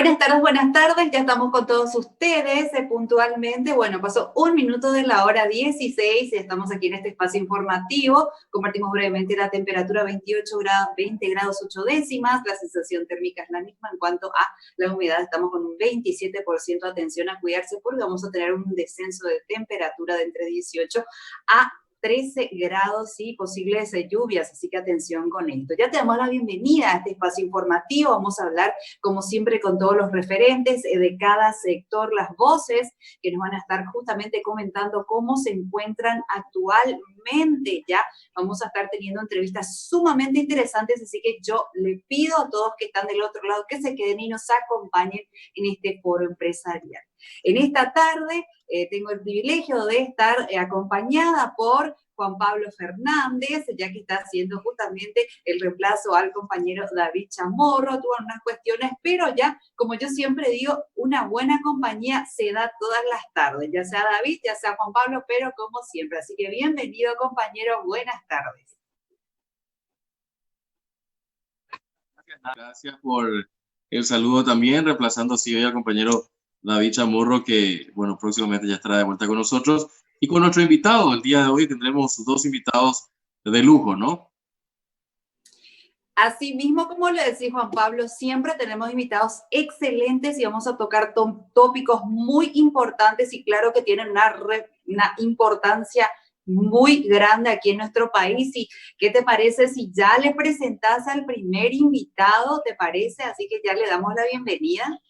Buenas tardes, ya estamos con todos ustedes puntualmente. Bueno, pasó 1 minuto de la hora 16 y estamos aquí en este espacio informativo. Compartimos brevemente la temperatura 28 grados, 20 grados 8 décimas, la sensación térmica es la misma. En cuanto a la humedad, estamos con un 27%. Atención a cuidarse porque vamos a tener un descenso de temperatura de entre 18 a 13 grados y posibles lluvias, así que atención con esto. Ya te damos la bienvenida a este espacio informativo. Vamos a hablar, como siempre, con todos los referentes de cada sector, las voces que nos van a estar justamente comentando cómo se encuentran actualmente. Ya vamos a estar teniendo entrevistas sumamente interesantes, así que yo le pido a todos que están del otro lado que se queden y nos acompañen en este foro empresarial. En esta tarde tengo el privilegio de estar acompañada por Juan Pablo Fernández, ya que está haciendo justamente el reemplazo al compañero David Chamorro. Tuvo unas cuestiones, pero ya, como yo siempre digo, una buena compañía se da todas las tardes, ya sea David, ya sea Juan Pablo, pero como siempre. Así que bienvenido, compañero, buenas tardes. Gracias por el saludo también, reemplazando así hoy al compañero David Chamorro, que, bueno, próximamente ya estará de vuelta con nosotros. Y con nuestro invitado, el día de hoy tendremos 2 invitados de lujo, ¿no? Así mismo, como le decía Juan Pablo, siempre tenemos invitados excelentes y vamos a tocar tópicos muy importantes y claro que tienen una importancia muy grande aquí en nuestro país. ¿Y qué te parece si ya le presentas al primer invitado? ¿Te parece? Así que ya le damos la bienvenida.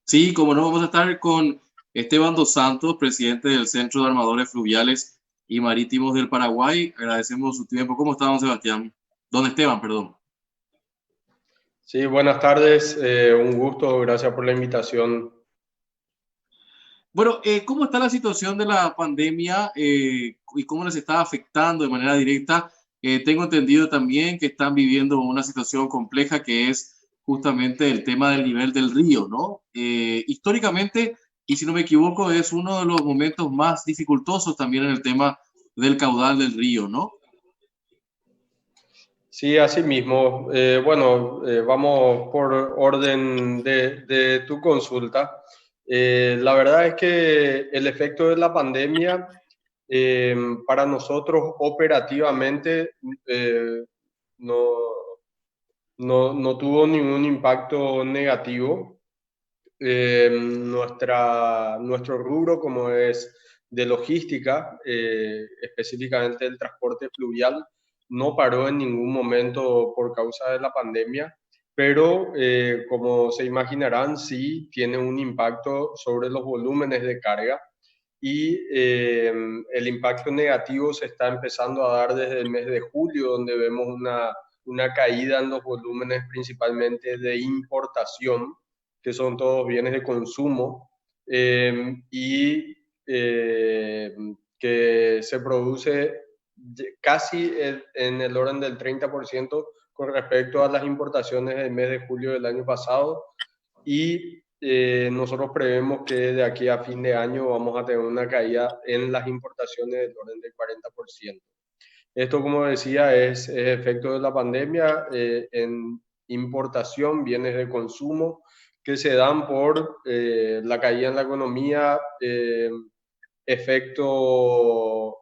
Sí, como no, vamos a estar con Esteban Dos Santos, presidente del Centro de Armadores Fluviales y Marítimos del Paraguay. Agradecemos su tiempo. ¿Cómo está, don Sebastián? Don Esteban, perdón. Sí, buenas tardes. Un gusto. Gracias por la invitación. Bueno, ¿cómo está la situación de la pandemia y cómo les está afectando de manera directa? Tengo entendido también que están viviendo una situación compleja que es justamente el tema del nivel del río, ¿no? Históricamente, y si no me equivoco, es uno de los momentos más dificultosos también en el tema del caudal del río, ¿no? Sí, así mismo. Vamos por orden de tu consulta. La verdad es que el efecto de la pandemia para nosotros operativamente no, no tuvo ningún impacto negativo. Nuestro rubro, como es de logística, específicamente el transporte fluvial, no paró en ningún momento por causa de la pandemia, pero como se imaginarán, sí tiene un impacto sobre los volúmenes de carga y el impacto negativo se está empezando a dar desde el mes de julio, donde vemos una caída en los volúmenes principalmente de importación, que son todos bienes de consumo, y que se produce casi en el orden del 30% con respecto a las importaciones del mes de julio del año pasado. Y nosotros prevemos que de aquí a fin de año vamos a tener una caída en las importaciones del orden del 40%. Esto, como decía, es efecto de la pandemia en importación, bienes de consumo, que se dan por la caída en la economía, efecto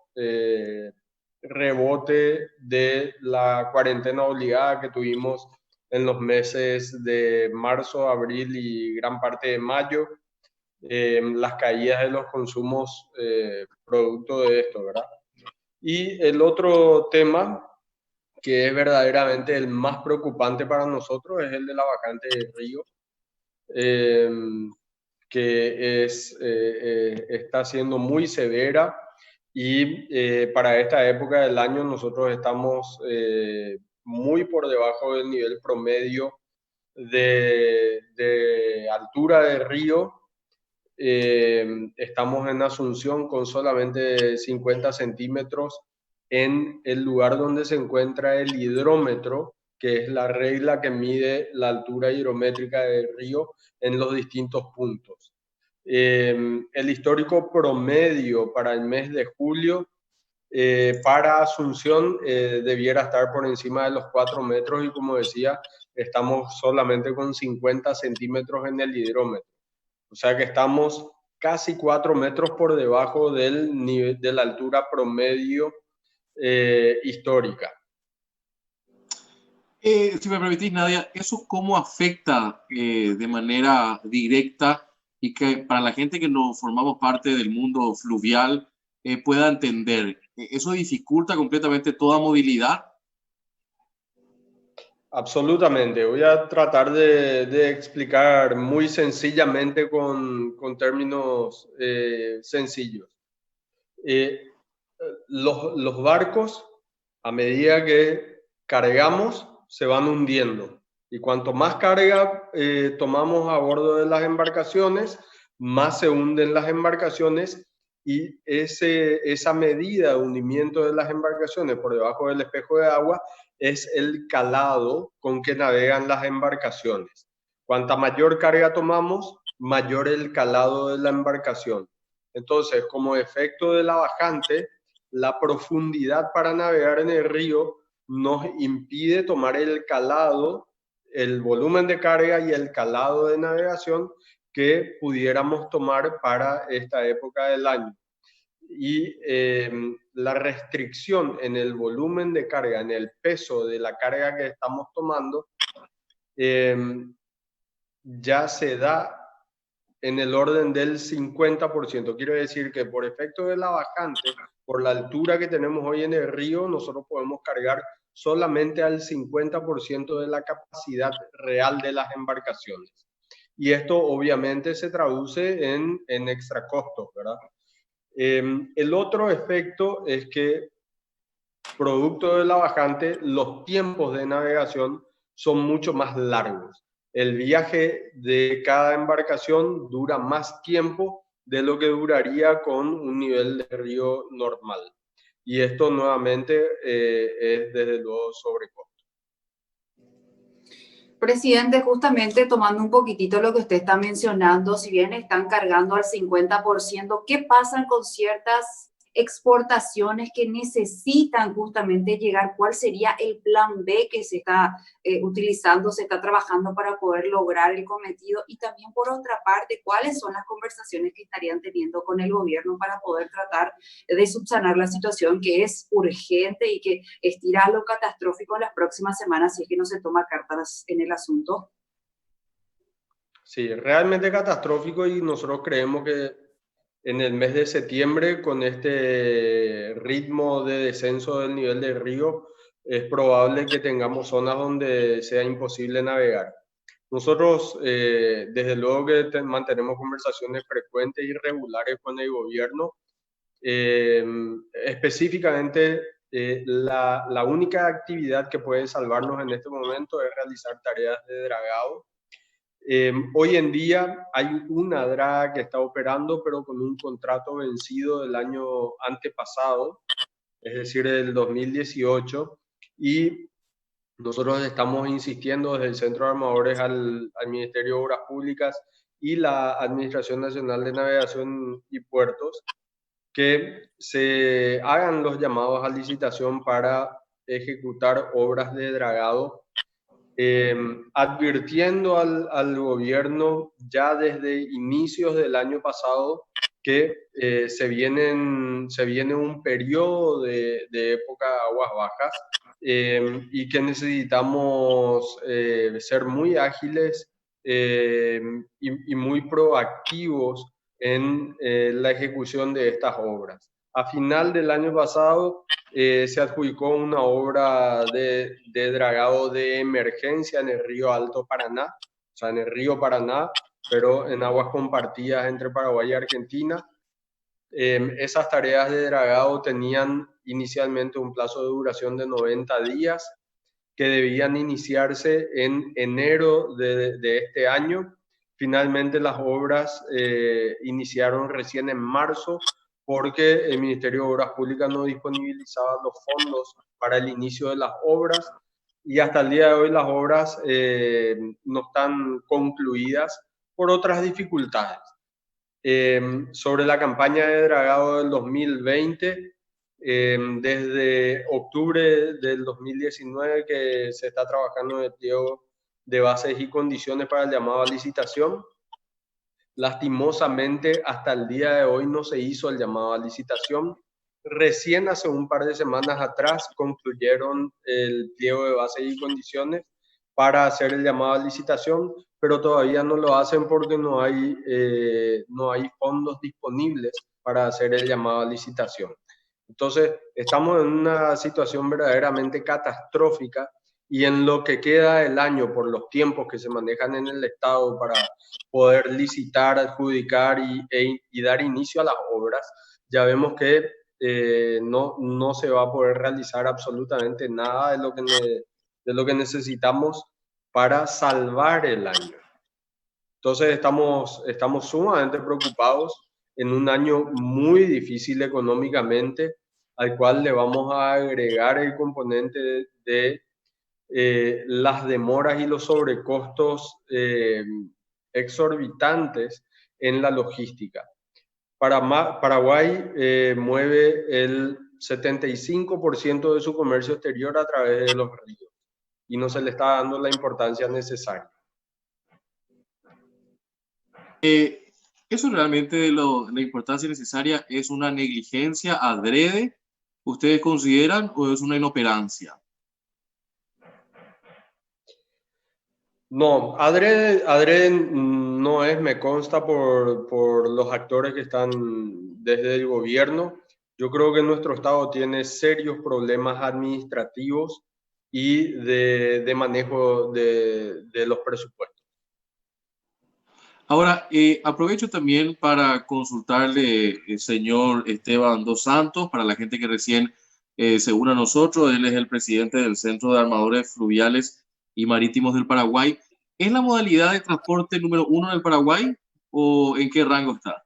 rebote de la cuarentena obligada que tuvimos en los meses de marzo, abril y gran parte de mayo, las caídas de los consumos producto de esto, ¿verdad? Y el otro tema que es verdaderamente el más preocupante para nosotros es el de la bajante del río, que está siendo muy severa y para esta época del año nosotros estamos muy por debajo del nivel promedio de altura del río. Estamos en Asunción con solamente 50 centímetros en el lugar donde se encuentra el hidrómetro, que es la regla que mide la altura hidrométrica del río en los distintos puntos. El histórico promedio para el mes de julio para Asunción debiera estar por encima de los 4 metros y, como decía, estamos solamente con 50 centímetros en el hidrómetro. O sea que estamos casi 4 metros por debajo del nivel, de la altura promedio histórica. Si me permitís, Nadia, ¿eso cómo afecta de manera directa y que para la gente que no formamos parte del mundo fluvial pueda entender? ¿Eso dificulta completamente toda movilidad? Absolutamente. Voy a tratar de explicar muy sencillamente con términos sencillos. Los barcos, a medida que cargamos, se van hundiendo. Y cuanto más carga tomamos a bordo de las embarcaciones, más se hunden las embarcaciones, y esa medida de hundimiento de las embarcaciones por debajo del espejo de agua es el calado con que navegan las embarcaciones. Cuanta mayor carga tomamos, mayor el calado de la embarcación. Entonces, como efecto de la bajante, la profundidad para navegar en el río nos impide tomar el calado, el volumen de carga y el calado de navegación que pudiéramos tomar para esta época del año. Y la restricción en el volumen de carga, en el peso de la carga que estamos tomando, ya se da en el orden del 50%. Quiero decir que por efecto de la bajante, por la altura que tenemos hoy en el río, nosotros podemos cargar solamente al 50% de la capacidad real de las embarcaciones. Y esto obviamente se traduce en extra costos, ¿verdad? El otro efecto es que, producto de la bajante, los tiempos de navegación son mucho más largos. El viaje de cada embarcación dura más tiempo de lo que duraría con un nivel de río normal. Y esto nuevamente es desde luego sobrecosto. Presidente, justamente tomando un poquitito lo que usted está mencionando, si bien están cargando al 50%, ¿qué pasa con ciertas exportaciones que necesitan justamente llegar? ¿Cuál sería el plan B que se está utilizando, se está trabajando para poder lograr el cometido? Y también, por otra parte, ¿cuáles son las conversaciones que estarían teniendo con el gobierno para poder tratar de subsanar la situación, que es urgente y que estira a lo catastrófico en las próximas semanas si es que no se toma cartas en el asunto? Sí, realmente catastrófico, y nosotros creemos que en el mes de septiembre, con este ritmo de descenso del nivel del río, es probable que tengamos zonas donde sea imposible navegar. Nosotros, desde luego que mantenemos conversaciones frecuentes y regulares con el gobierno. Específicamente, la única actividad que puede salvarnos en este momento es realizar tareas de dragado. Hoy en día hay una draga que está operando, pero con un contrato vencido del año antepasado, es decir, del 2018, y nosotros estamos insistiendo desde el Centro de Armadores al Ministerio de Obras Públicas y la Administración Nacional de Navegación y Puertos que se hagan los llamados a licitación para ejecutar obras de dragado, advirtiendo al gobierno ya desde inicios del año pasado que se viene un periodo de época de aguas bajas, y que necesitamos ser muy ágiles y muy proactivos en la ejecución de estas obras. A final del año pasado se adjudicó una obra de dragado de emergencia en el río Alto Paraná, o sea, en el río Paraná, pero en aguas compartidas entre Paraguay y Argentina. Esas tareas de dragado tenían inicialmente un plazo de duración de 90 días, que debían iniciarse en enero de este año. Finalmente las obras iniciaron recién en marzo, porque el Ministerio de Obras Públicas no disponibilizaba los fondos para el inicio de las obras, y hasta el día de hoy las obras no están concluidas por otras dificultades. Sobre la campaña de dragado del 2020, desde octubre del 2019 que se está trabajando en el pliego de bases y condiciones para el llamado a licitación. Lastimosamente, hasta el día de hoy no se hizo el llamado a licitación. Recién hace un par de semanas atrás concluyeron el pliego de bases y condiciones para hacer el llamado a licitación, pero todavía no lo hacen porque no hay fondos disponibles para hacer el llamado a licitación. Entonces, estamos en una situación verdaderamente catastrófica y en lo que queda del año, por los tiempos que se manejan en el Estado para poder licitar, adjudicar y dar inicio a las obras, ya vemos que no se va a poder realizar absolutamente nada de lo que necesitamos para salvar el año. Entonces estamos sumamente preocupados en un año muy difícil económicamente, al cual le vamos a agregar el componente de las demoras y los sobrecostos exorbitantes en la logística. Paraguay mueve el 75% de su comercio exterior a través de los ríos y no se le está dando la importancia necesaria. Eso realmente la importancia necesaria es una negligencia adrede, ¿ustedes consideran, o es una inoperancia? No, adrede no es, me consta por los actores que están desde el gobierno. Yo creo que nuestro Estado tiene serios problemas administrativos y de manejo de los presupuestos. Ahora, aprovecho también para consultarle, señor Esteban Dos Santos, para la gente que recién se une a nosotros. Él es el presidente del Centro de Armadores Fluviales y Marítimos del Paraguay. ¿Es la modalidad de transporte número 1 en el Paraguay o en qué rango está?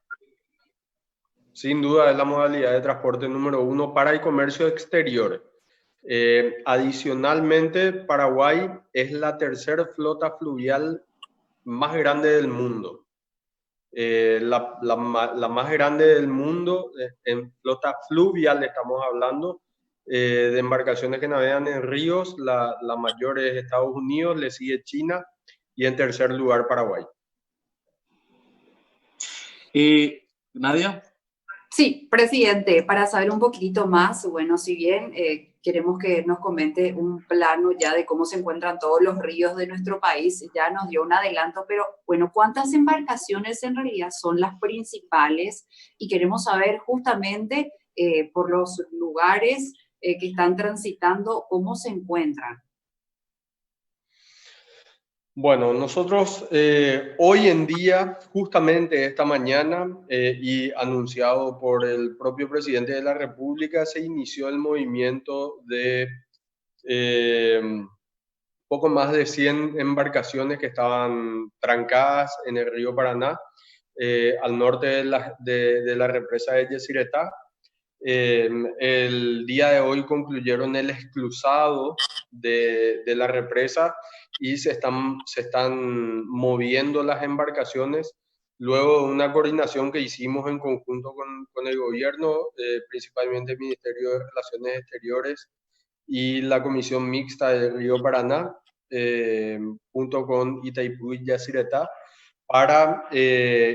Sin duda es la modalidad de transporte número 1 para el comercio exterior. Adicionalmente, Paraguay es la tercera flota fluvial más grande del mundo. La más grande del mundo en flota fluvial, estamos hablando de embarcaciones que navegan en ríos. La mayor es Estados Unidos, le sigue China y en tercer lugar Paraguay. Nadia. Sí, presidente, para saber un poquito más, bueno, si bien queremos que nos comente un plano ya de cómo se encuentran todos los ríos de nuestro país, ya nos dio un adelanto, pero bueno, ¿cuántas embarcaciones en realidad son las principales? Y queremos saber justamente por los lugares que están transitando, cómo se encuentran. Bueno, nosotros hoy en día, justamente esta mañana, y anunciado por el propio presidente de la República, se inició el movimiento de poco más de 100 embarcaciones que estaban trancadas en el río Paraná, al norte de la represa de Yacyretá. El día de hoy concluyeron el esclusado de la represa y se están moviendo las embarcaciones luego de una coordinación que hicimos en conjunto con el gobierno, principalmente el Ministerio de Relaciones Exteriores y la Comisión Mixta del Río Paraná, junto con Itaipú y Yacyretá, para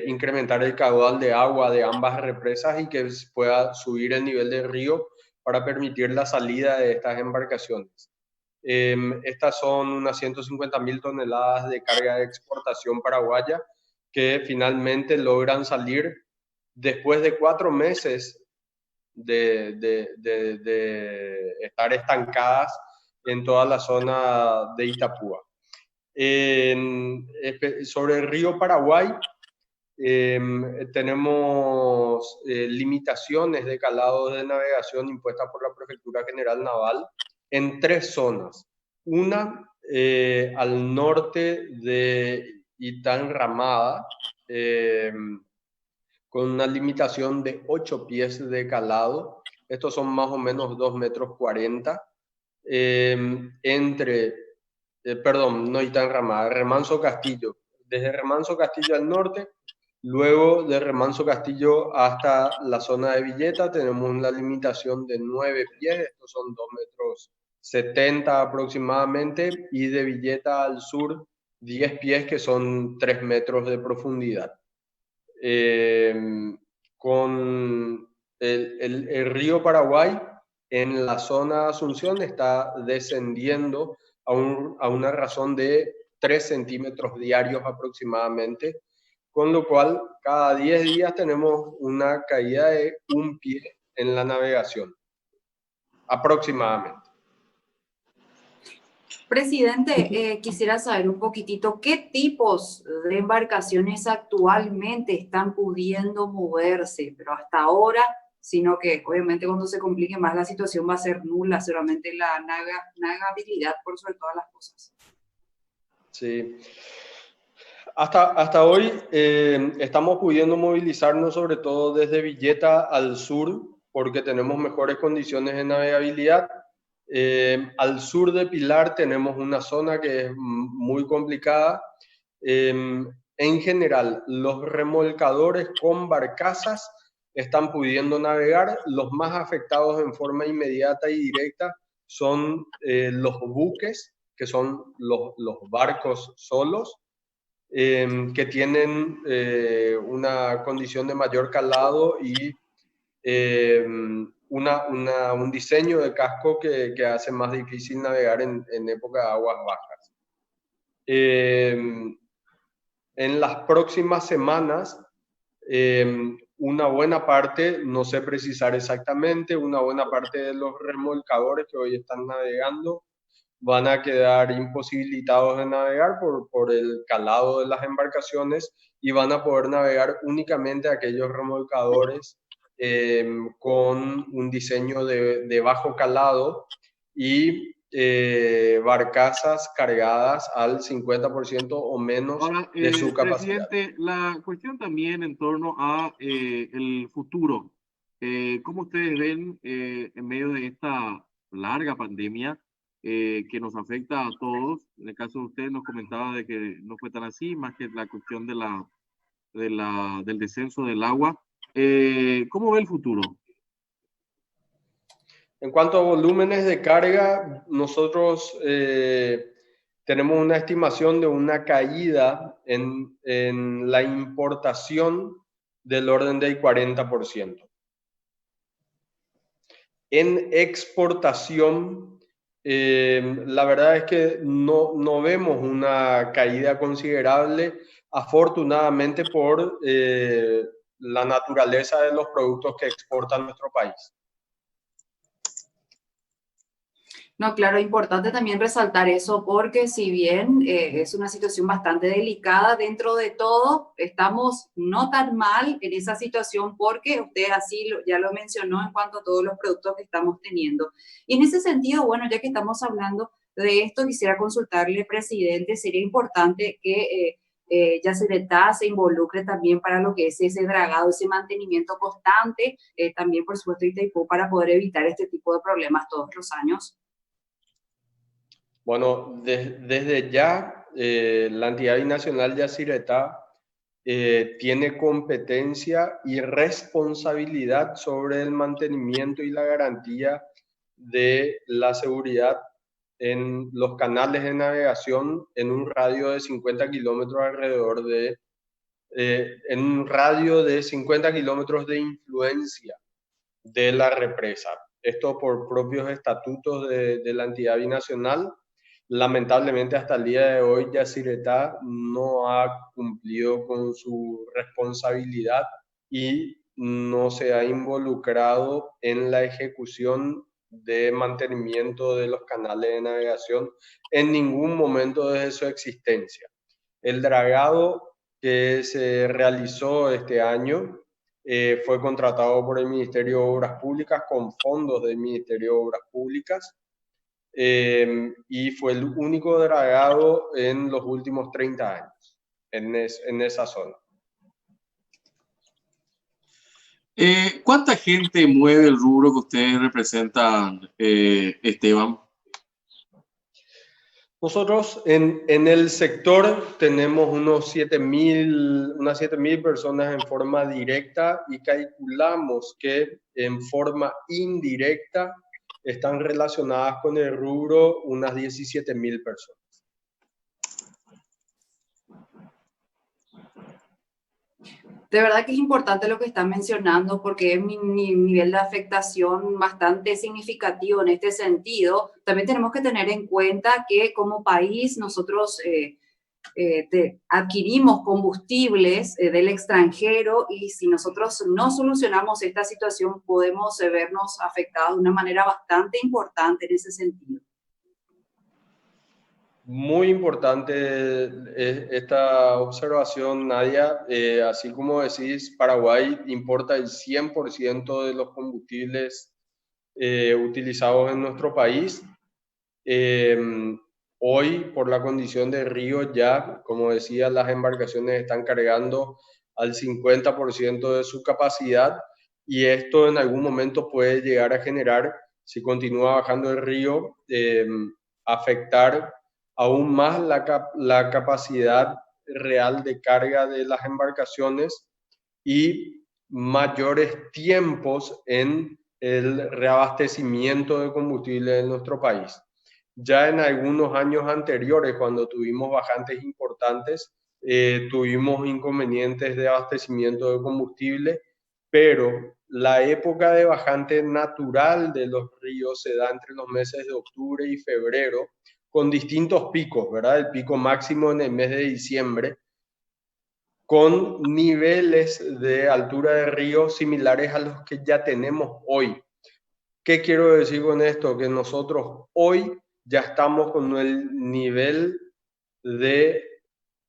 incrementar el caudal de agua de ambas represas y que pueda subir el nivel del río para permitir la salida de estas embarcaciones. Estas son unas 150.000 toneladas de carga de exportación paraguaya que finalmente logran salir después de 4 meses de estar estancadas en toda la zona de Itapúa. Sobre el río Paraguay, tenemos limitaciones de calados de navegación impuestas por la Prefectura General Naval en 3 zonas. Una al norte de Itanramada, con una limitación de 8 pies de calado. Estos son más o menos 2,40 metros. No Itanramada, Remanso Castillo. Desde Remanso Castillo al norte, luego de Remanso Castillo hasta la zona de Villeta, tenemos una limitación de 9 pies, estos son 2,70 metros aproximadamente, y de Villeta al sur 10 pies, que son 3 metros de profundidad. Con el río Paraguay en la zona de Asunción está descendiendo a una razón de 3 centímetros diarios aproximadamente, con lo cual cada 10 días tenemos una caída de 1 pie en la navegación, aproximadamente. Presidente, quisiera saber un poquitito qué tipos de embarcaciones actualmente están pudiendo moverse, pero hasta ahora, sino que obviamente cuando se complique más la situación va a ser nula, solamente la navegabilidad por sobre todas las cosas. Sí. Hasta hoy estamos pudiendo movilizarnos sobre todo desde Villeta al sur, porque tenemos mejores condiciones de navegabilidad. Al sur de Pilar tenemos una zona que es muy complicada. En general, los remolcadores con barcazas están pudiendo navegar. Los más afectados en forma inmediata y directa son los buques, que son los barcos solos, que tienen una condición de mayor calado y un diseño de casco que hace más difícil navegar en época de aguas bajas. En las próximas semanas, una buena parte, no sé precisar exactamente, una buena parte de los remolcadores que hoy están navegando van a quedar imposibilitados de navegar por el calado de las embarcaciones, y van a poder navegar únicamente aquellos remolcadores con un diseño de bajo calado y barcazas cargadas al 50% o menos Ahora, de su capacidad. presidente, la cuestión también en torno a el futuro. ¿Cómo ustedes ven en medio de esta larga pandemia que nos afecta a todos? En el caso de usted nos comentaba de que no fue tan así, más que la cuestión del descenso del agua. ¿Cómo ve el futuro? En cuanto a volúmenes de carga, nosotros tenemos una estimación de una caída en la importación del orden del 40%. En exportación, la verdad es que no vemos una caída considerable, afortunadamente por la naturaleza de los productos que exporta nuestro país. No, claro, importante también resaltar eso porque si bien es una situación bastante delicada, dentro de todo estamos no tan mal en esa situación porque usted así ya lo mencionó en cuanto a todos los productos que estamos teniendo. Y en ese sentido, bueno, ya que estamos hablando de esto, quisiera consultarle, presidente, sería importante que Yacyretá se involucre también para lo que es ese dragado, ese mantenimiento constante, también por supuesto Itaipú, para poder evitar este tipo de problemas todos los años. Bueno, desde ya la entidad binacional Yacyretá tiene competencia y responsabilidad sobre el mantenimiento y la garantía de la seguridad en los canales de navegación en un radio de 50 kilómetros alrededor en un radio de 50 kilómetros de influencia de la represa. Esto por propios estatutos de la entidad binacional. Lamentablemente hasta el día de hoy Yacyretá no ha cumplido con su responsabilidad y no se ha involucrado en la ejecución de mantenimiento de los canales de navegación en ningún momento desde su existencia. El dragado que se realizó este año fue contratado por el Ministerio de Obras Públicas con fondos del Ministerio de Obras Públicas y fue el único dragado en los últimos 30 años en esa zona. ¿Cuánta gente mueve el rubro que ustedes representan, Esteban? Nosotros en el sector tenemos unas 7.000 personas en forma directa y calculamos que en forma indirecta están relacionadas con el rubro unas 17.000 personas. De verdad que es importante lo que están mencionando porque es mi nivel de afectación bastante significativo en este sentido. También tenemos que tener en cuenta que como país nosotros adquirimos combustibles del extranjero y si nosotros no solucionamos esta situación podemos vernos afectados de una manera bastante importante en ese sentido. Muy importante esta observación, Nadia. Así como decís, Paraguay importa el 100% de los combustibles utilizados en nuestro país. Hoy, por la condición de río, ya, como decía, las embarcaciones están cargando al 50% de su capacidad y esto en algún momento puede llegar a generar, si continúa bajando el río, afectar aún más la capacidad real de carga de las embarcaciones y mayores tiempos en el reabastecimiento de combustible en nuestro país. Ya en algunos años anteriores, cuando tuvimos bajantes importantes, tuvimos inconvenientes de abastecimiento de combustible, pero la época de bajante natural de los ríos se da entre los meses de octubre y febrero, con distintos picos, ¿verdad? El pico máximo en el mes de diciembre, con niveles de altura de río similares a los que ya tenemos hoy. ¿Qué quiero decir con esto? Que nosotros hoy ya estamos con el nivel de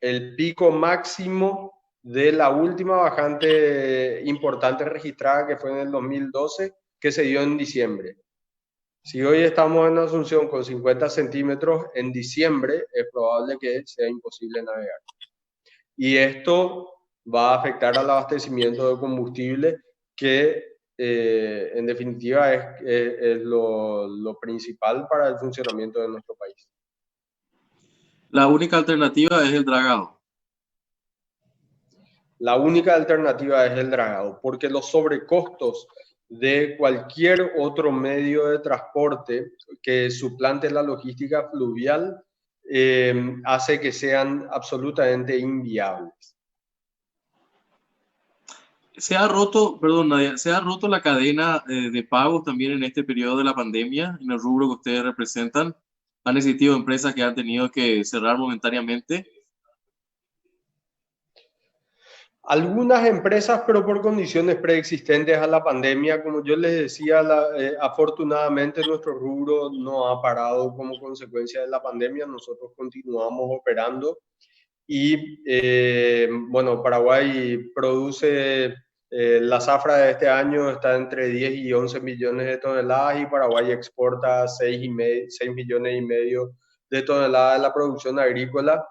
el pico máximo de la última bajante importante registrada que fue en el 2012, que se dio en diciembre. Si hoy estamos en Asunción con 50 centímetros, en diciembre es probable que sea imposible navegar. Y esto va a afectar al abastecimiento de combustible, que en definitiva es lo principal para el funcionamiento de nuestro país. La única alternativa es el dragado. La única alternativa es el dragado, porque los sobrecostos de cualquier otro medio de transporte que suplante la logística fluvial hace que sean absolutamente inviables. Se ha roto, perdón, Nadia, se ha roto la cadena de pagos también en este periodo de la pandemia, en el rubro que ustedes representan. ¿Han existido empresas que han tenido que cerrar momentáneamente? Algunas empresas, pero por condiciones preexistentes a la pandemia, como yo les decía, afortunadamente nuestro rubro no ha parado como consecuencia de la pandemia, nosotros continuamos operando y bueno, Paraguay produce, la zafra de este año está entre 10 y 11 millones de toneladas y Paraguay exporta 6 millones y medio de toneladas de la producción agrícola.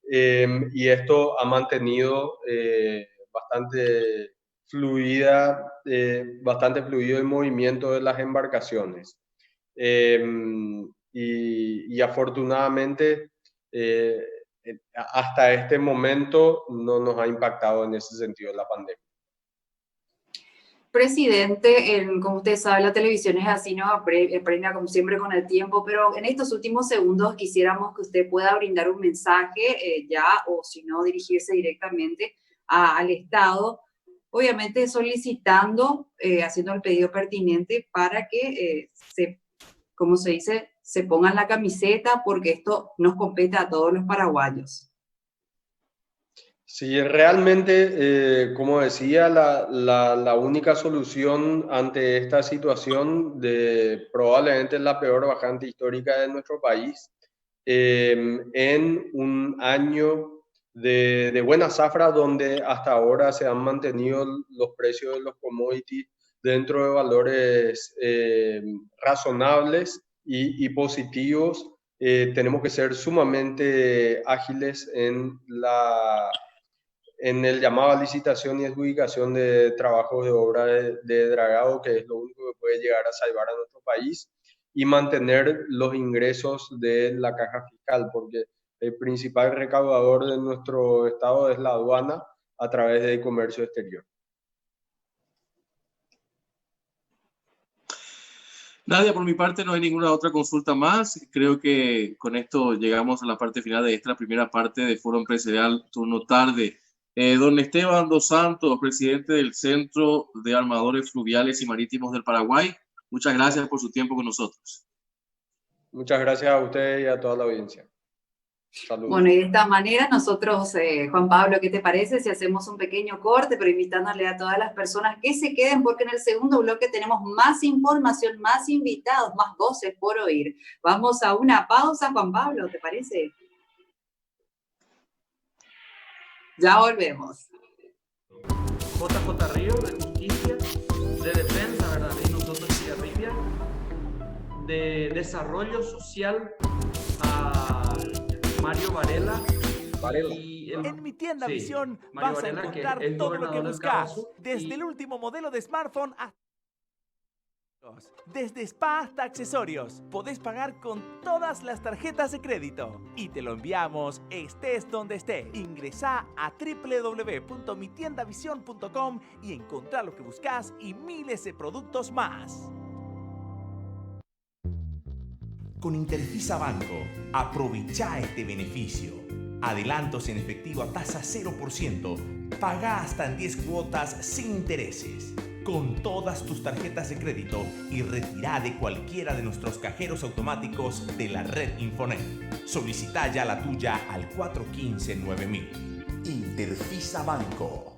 Y esto ha mantenido bastante bastante fluido el movimiento de las embarcaciones. Y afortunadamente, hasta este momento no nos ha impactado en ese sentido la pandemia. Presidente, como usted sabe, la televisión es así, nos apremia como siempre con el tiempo, pero en estos últimos segundos quisiéramos que usted pueda brindar un mensaje ya, o si no, dirigirse directamente al Estado, obviamente solicitando, haciendo el pedido pertinente para que como se dice, se pongan la camiseta porque esto nos compete a todos los paraguayos. Sí, realmente, como decía, la única solución ante esta situación de probablemente la peor bajante histórica de nuestro país, en un año de buena zafra donde hasta ahora se han mantenido los precios de los commodities dentro de valores razonables y positivos, tenemos que ser sumamente ágiles en el llamado a licitación y adjudicación de trabajos de obra de dragado, que es lo único que puede llegar a salvar a nuestro país, y mantener los ingresos de la caja fiscal, porque el principal recaudador de nuestro estado es la aduana a través del comercio exterior. Nadia, por mi parte no hay ninguna otra consulta más. Creo que con esto llegamos a la parte final de esta primera parte de Foro Empresarial Turno Tarde. Don Esteban dos Santos, presidente del Centro de Armadores Fluviales y Marítimos del Paraguay, muchas gracias por su tiempo con nosotros. Muchas gracias a usted y a toda la audiencia. Saludos. Bueno, y de esta manera nosotros, Juan Pablo, ¿qué te parece si hacemos un pequeño corte, pero invitándole a todas las personas que se queden, porque en el segundo bloque tenemos más información, más invitados, más voces por oír? Vamos a una pausa, Juan Pablo, ¿te parece? Ya volvemos. JJ Ríos, de Justicia, de Defensa, ¿verdad? Y nosotros de Arribia, de Desarrollo Social, a Mario Varela. Y en Mi Tienda Visión Mario vas Varela, a encontrar que es todo lo que gobernador del buscas, Caucaso, desde el último modelo de smartphone hasta... Desde spa hasta accesorios, podés pagar con todas las tarjetas de crédito y te lo enviamos estés donde estés. Ingresá a www.mitiendavision.com y encontrá lo que buscas y miles de productos más. Con Interfisa Banco, aprovecha este beneficio. Adelantos en efectivo a tasa 0%. Paga hasta en 10 cuotas sin intereses. Con todas tus tarjetas de crédito y retirá de cualquiera de nuestros cajeros automáticos de la red Infonet. Solicita ya la tuya al 415-9000. Interfisa Banco.